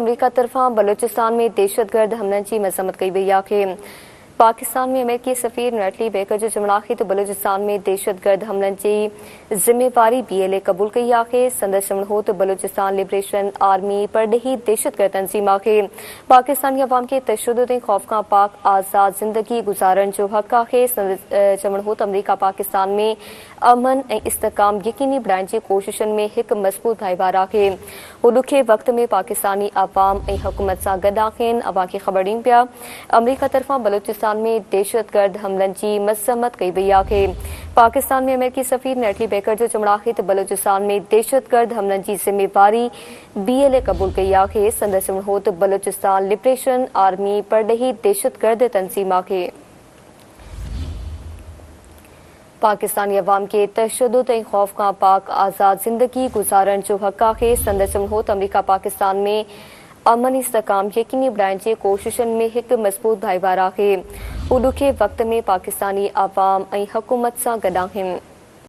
अमरीका तरफा बलूचिस्तान में दहशतगर्द हमलन की मजम्मत कई वई आहे। पाकिस्तान में अमेरिकी सफ़ीर नटली बेकर जो चमड़ाखी तो बलूचिस्तान में दहशतगर्द हमलन की जिम्मेवारी BLA कबूल कई आहे। संदस चमड़ो तो बलूचिस्तान लिबरेशन आर्मी परडही दहशतगर्द तंजीम आहे। पाकिस्तानी अवाम के तशद्दुद ऐं खौफ का पाक आज़ाद जिंदगी गुजारन जो हक़ आहे। संदस चमड़ो तो अमरीका पाकिस्तान में अमन ऐं इस्तेकाम यकीनी बणाइण जी कोशिशन में एक मज़बूत भाईवार आहे। वो ॾुखे वक़्त में पाकिस्तानी अवाम ऐं हुकूमत सां गॾु आहिनि। अवां खे ख़बर ॾियनि पिया अमरीका तरफा बलूचिस्तान में दहशतगर्द हमलन की मजम्मत कई वई आहे। पाकिस्तान में अमेरिकी सफ़ीर नटली बेकर जो चमड़ा आहे त बलूचिस्तान में दहशतगर्द हमलन की जिम्मेवारी BLA कबूल कई आहे। संदस चमड़ो त बलूचिस्तान लिबरेशन आर्मी परडही दहशतगर्द तंजीम आहे। पाकिस्तानी अवाम के तशद्दुद ऐं खौफ का पाक आज़ाद जिंदगी गुजारन जो हक़ आहे। संदस चमड़ो त अमरीका पाकिस्तान में अमन इस्तेकाम यकीनी बणाइण जी कोशिशन में एक मज़बूत भाईवार आहे। वो ॾुखे वक़्त में पाकिस्तानी अवाम ऐं हुकूमत सां गॾु आहिनि।